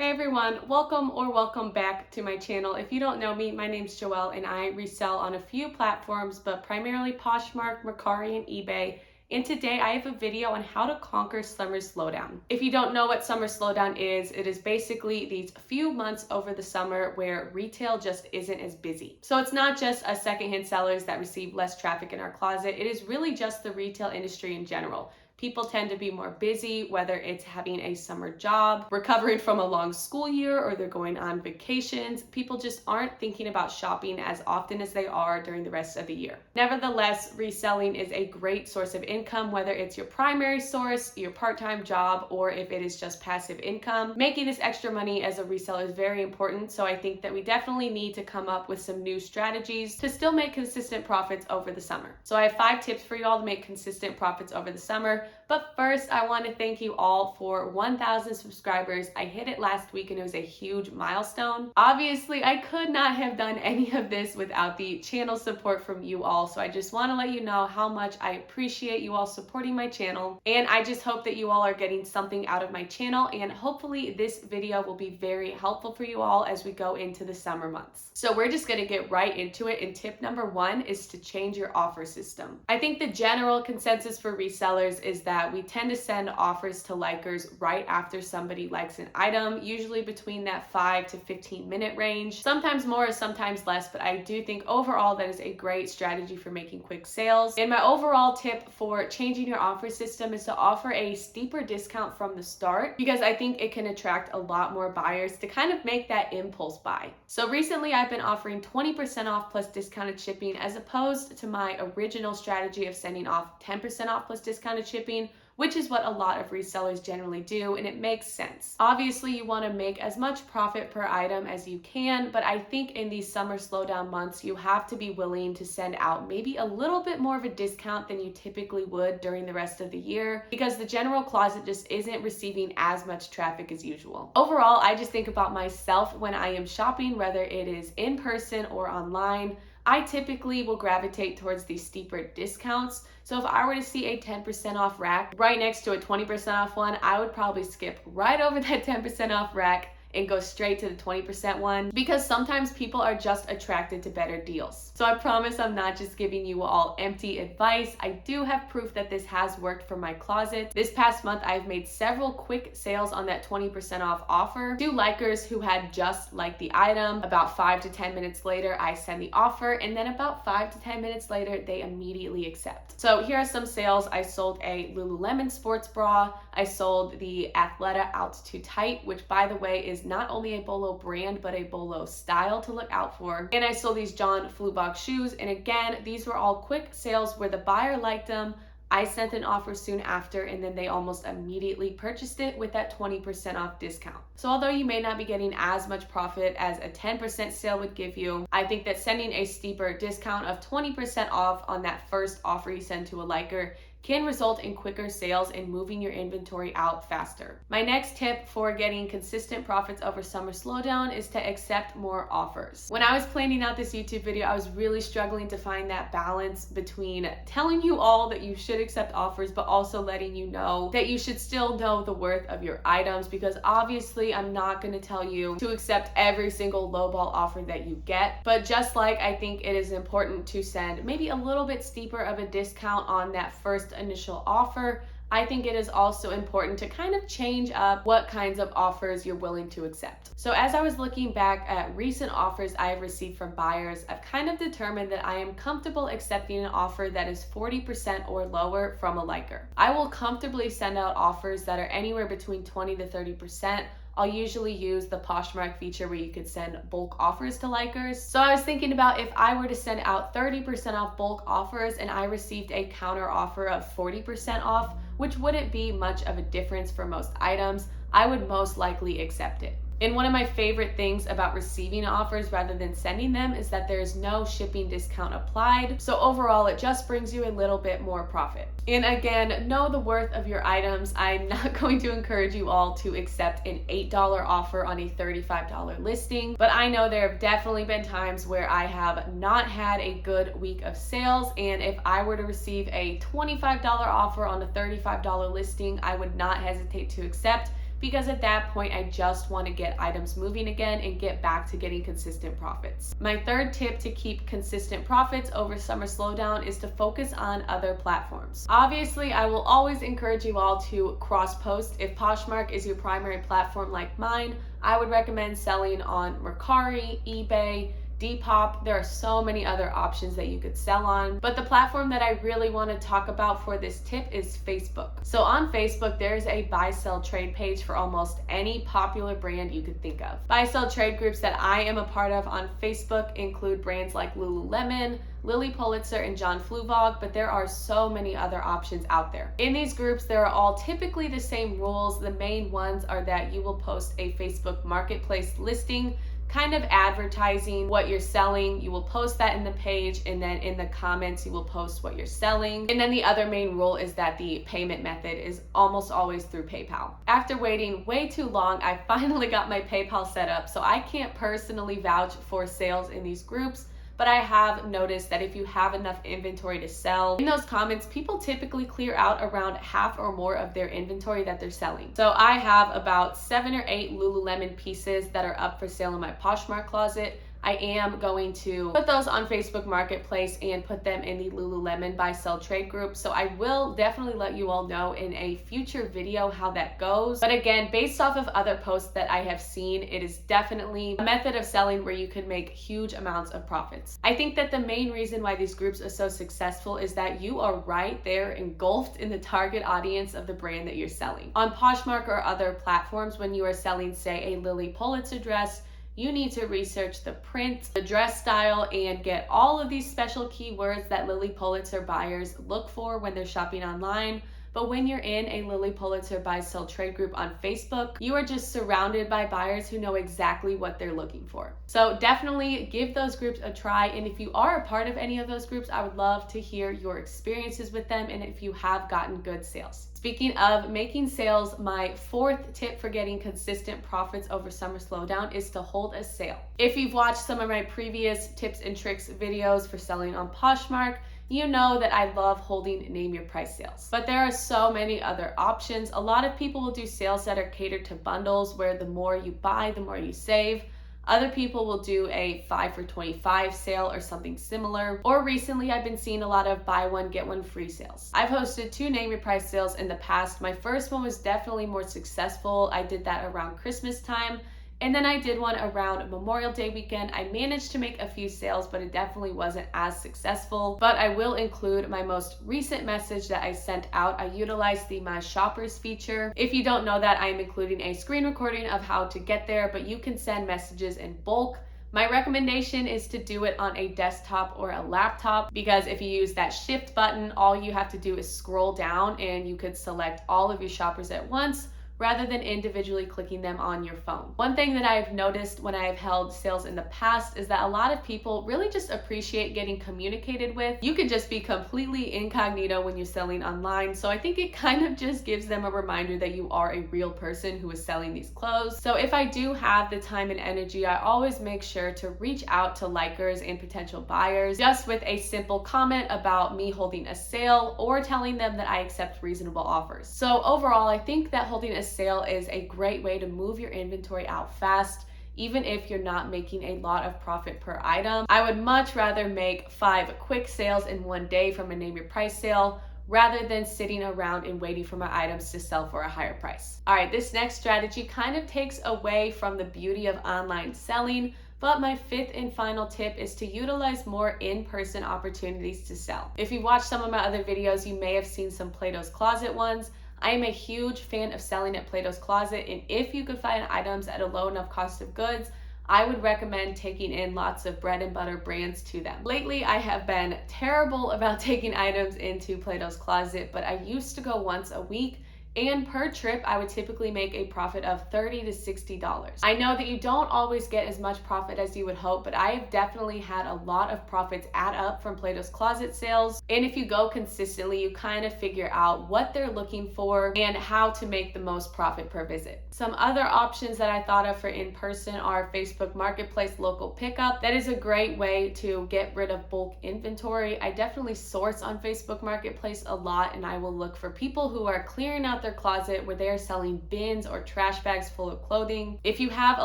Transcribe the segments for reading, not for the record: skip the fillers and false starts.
Hey everyone, welcome back to my channel. If you don't know me, my name's Joelle and I resell on a few platforms, but primarily Poshmark, Mercari, and eBay. And today I have a video on how to conquer summer slowdown. If you don't know what summer slowdown is, it is basically these few months over the summer where retail just isn't as busy. So it's not just us secondhand sellers that receive less traffic in our closet, it is really just the retail industry in general. People tend to be more busy, whether it's having a summer job, recovering from a long school year, or they're going on vacations. People just aren't thinking about shopping as often as they are during the rest of the year. Nevertheless, reselling is a great source of income, whether it's your primary source, your part-time job, or if it is just passive income. Making this extra money as a reseller is very important, so I think that we definitely need to come up with some new strategies to still make consistent profits over the summer. So I have 5 tips for you all to make consistent profits over the summer. But first, I want to thank you all for 1,000 subscribers. I hit it last week and it was a huge milestone. Obviously, I could not have done any of this without the channel support from you all. So I just want to let you know how much I appreciate you all supporting my channel. And I just hope that you all are getting something out of my channel. And hopefully this video will be very helpful for you all as we go into the summer months. So we're just going to get right into it. And tip number 1 is to change your offer system. I think the general consensus for resellers is that we tend to send offers to likers right after somebody likes an item, usually between that 5 to 15 minute range, sometimes more, sometimes less, but I do think overall that is a great strategy for making quick sales. And my overall tip for changing your offer system is to offer a steeper discount from the start, because I think it can attract a lot more buyers to kind of make that impulse buy. So recently I've been offering 20% off plus discounted shipping, as opposed to my original strategy of sending off 10% off plus discounted shipping, which is what a lot of resellers generally do, and it makes sense. Obviously, you want to make as much profit per item as you can, but I think in these summer slowdown months, you have to be willing to send out maybe a little bit more of a discount than you typically would during the rest of the year, because the general closet just isn't receiving as much traffic as usual. Overall, I just think about myself when I am shopping, whether it is in person or online. I typically will gravitate towards these steeper discounts. So if I were to see a 10% off rack right next to a 20% off one, I would probably skip right over that 10% off rack and go straight to the 20% one, because sometimes people are just attracted to better deals. So I promise I'm not just giving you all empty advice. I do have proof that this has worked for my closet. This past month, I've made several quick sales on that 20% off offer to likers who had just liked the item. About 5 to 10 minutes later, I send the offer, and then about 5 to 10 minutes later, they immediately accept. So here are some sales. I sold a Lululemon sports bra. I sold the Athleta Altitude Tight, which by the way is not only a Bolo brand, but a Bolo style to look out for. And I sold these John Fluevog shoes. And again, these were all quick sales where the buyer liked them. I sent an offer soon after, and then they almost immediately purchased it with that 20% off discount. So although you may not be getting as much profit as a 10% sale would give you, I think that sending a steeper discount of 20% off on that first offer you send to a liker can result in quicker sales and moving your inventory out faster. My next tip for getting consistent profits over summer slowdown is to accept more offers. When I was planning out this YouTube video, I was really struggling to find that balance between telling you all that you should accept offers, but also letting you know that you should still know the worth of your items, because obviously I'm not going to tell you to accept every single lowball offer that you get. But just like I think it is important to send maybe a little bit steeper of a discount on that first initial offer, I think it is also important to kind of change up what kinds of offers you're willing to accept. So as I was looking back at recent offers I've received from buyers, I've kind of determined that I am comfortable accepting an offer that is 40% or lower from a liker. I will comfortably send out offers that are anywhere between 20 to 30%. I'll usually use the Poshmark feature where you could send bulk offers to likers. So I was thinking about if I were to send out 30% off bulk offers and I received a counter offer of 40% off, which wouldn't be much of a difference for most items, I would most likely accept it. And one of my favorite things about receiving offers rather than sending them is that there is no shipping discount applied. So overall, it just brings you a little bit more profit. And again, know the worth of your items. I'm not going to encourage you all to accept an $8 offer on a $35 listing, but I know there have definitely been times where I have not had a good week of sales. And if I were to receive a $25 offer on a $35 listing, I would not hesitate to accept, because at that point I just want to get items moving again and get back to getting consistent profits. My third tip to keep consistent profits over summer slowdown is to focus on other platforms. Obviously, I will always encourage you all to cross-post. If Poshmark is your primary platform like mine, I would recommend selling on Mercari, eBay, Depop. There are so many other options that you could sell on, but the platform that I really want to talk about for this tip is Facebook. So on Facebook, there's a buy, sell, trade page for almost any popular brand you could think of. Buy, sell, trade groups that I am a part of on Facebook include brands like Lululemon, Lilly Pulitzer, and John Fluevog, but there are so many other options out there. In these groups, there are all typically the same rules. The main ones are that you will post a Facebook marketplace listing, kind of advertising what you're selling. You will post that in the page, and then in the comments you will post what you're selling. And then the other main rule is that the payment method is almost always through PayPal. After waiting way too long, I finally got my PayPal set up, so I can't personally vouch for sales in these groups, but I have noticed that if you have enough inventory to sell, in those comments, people typically clear out around half or more of their inventory that they're selling. So I have about 7 or 8 Lululemon pieces that are up for sale in my Poshmark closet. I am going to put those on Facebook Marketplace and put them in the Lululemon buy sell trade group. So I will definitely let you all know in a future video how that goes. But again, based off of other posts that I have seen, it is definitely a method of selling where you can make huge amounts of profits. I think that the main reason why these groups are so successful is that you are right there engulfed in the target audience of the brand that you're selling. On Poshmark or other platforms, when you are selling, say, a Lilly Pulitzer dress, you need to research the print, the dress style, and get all of these special keywords that Lilly Pulitzer buyers look for when they're shopping online. But when you're in a Lilly Pulitzer buy sell trade group on Facebook, you are just surrounded by buyers who know exactly what they're looking for. So definitely give those groups a try. And if you are a part of any of those groups, I would love to hear your experiences with them and if you have gotten good sales. Speaking of making sales, my fourth tip for getting consistent profits over summer slowdown is to hold a sale. If you've watched some of my previous tips and tricks videos for selling on Poshmark, you know that I love holding name your price sales. But there are so many other options. A lot of people will do sales that are catered to bundles where the more you buy, the more you save. Other people will do a 5 for 25 sale or something similar. Or recently, I've been seeing a lot of buy one, get one free sales. I've hosted 2 name your price sales in the past. My first one was definitely more successful. I did that around Christmas time. And then I did one around Memorial Day weekend. I managed to make a few sales, but it definitely wasn't as successful. But I will include my most recent message that I sent out. I utilized the My Shoppers feature. If you don't know that, I'm including a screen recording of how to get there, but you can send messages in bulk. My recommendation is to do it on a desktop or a laptop, because if you use that shift button, all you have to do is scroll down and you could select all of your shoppers at once, rather than individually clicking them on your phone. One thing that I've noticed when I've held sales in the past is that a lot of people really just appreciate getting communicated with. You could just be completely incognito when you're selling online, so I think it kind of just gives them a reminder that you are a real person who is selling these clothes. So if I do have the time and energy, I always make sure to reach out to likers and potential buyers just with a simple comment about me holding a sale or telling them that I accept reasonable offers. So overall, I think that holding a sale is a great way to move your inventory out fast, even if you're not making a lot of profit per item. I would much rather make 5 quick sales in one day from a name your price sale rather than sitting around and waiting for my items to sell for a higher price. All right, this next strategy kind of takes away from the beauty of online selling, but my 5th and final tip is to utilize more in-person opportunities to sell. If you watched some of my other videos, you may have seen some Plato's Closet ones. I am a huge fan of selling at Plato's Closet, and if you could find items at a low enough cost of goods, I would recommend taking in lots of bread and butter brands to them. Lately, I have been terrible about taking items into Plato's Closet, but I used to go once a week, and per trip, I would typically make a profit of $30 to $60. I know that you don't always get as much profit as you would hope, but I have definitely had a lot of profits add up from Plato's Closet sales. And if you go consistently, you kind of figure out what they're looking for and how to make the most profit per visit. Some other options that I thought of for in-person are Facebook Marketplace local pickup. That is a great way to get rid of bulk inventory. I definitely source on Facebook Marketplace a lot, and I will look for people who are clearing out out their closet where they are selling bins or trash bags full of clothing. If you have a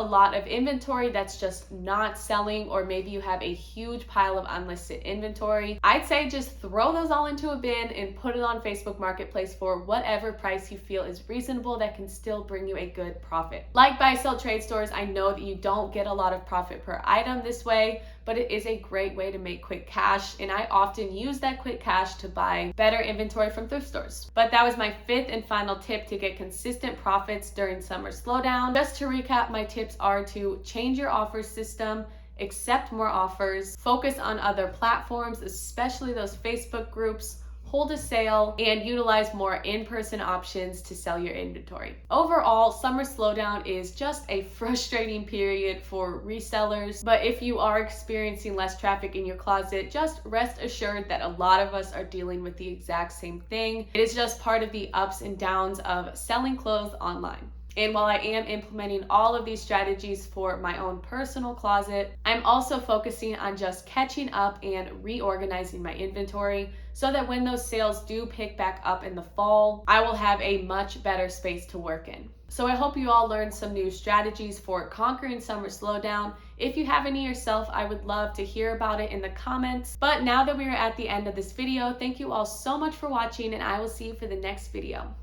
lot of inventory that's just not selling, or maybe you have a huge pile of unlisted inventory, I'd say just throw those all into a bin and put it on Facebook Marketplace for whatever price you feel is reasonable that can still bring you a good profit. Like buy sell trade stores, I know that you don't get a lot of profit per item this way, but it is a great way to make quick cash, and I often use that quick cash to buy better inventory from thrift stores. But that was my fifth and final tip to get consistent profits during summer slowdown. Just to recap, my tips are to change your offer system, accept more offers, focus on other platforms, especially those Facebook groups, hold a sale, and utilize more in-person options to sell your inventory. Overall, summer slowdown is just a frustrating period for resellers, but if you are experiencing less traffic in your closet, just rest assured that a lot of us are dealing with the exact same thing. It is just part of the ups and downs of selling clothes online. And while I am implementing all of these strategies for my own personal closet, I'm also focusing on just catching up and reorganizing my inventory so that when those sales do pick back up in the fall, I will have a much better space to work in. So I hope you all learned some new strategies for conquering summer slowdown. If you have any yourself, I would love to hear about it in the comments. But now that we are at the end of this video, thank you all so much for watching, and I will see you for the next video.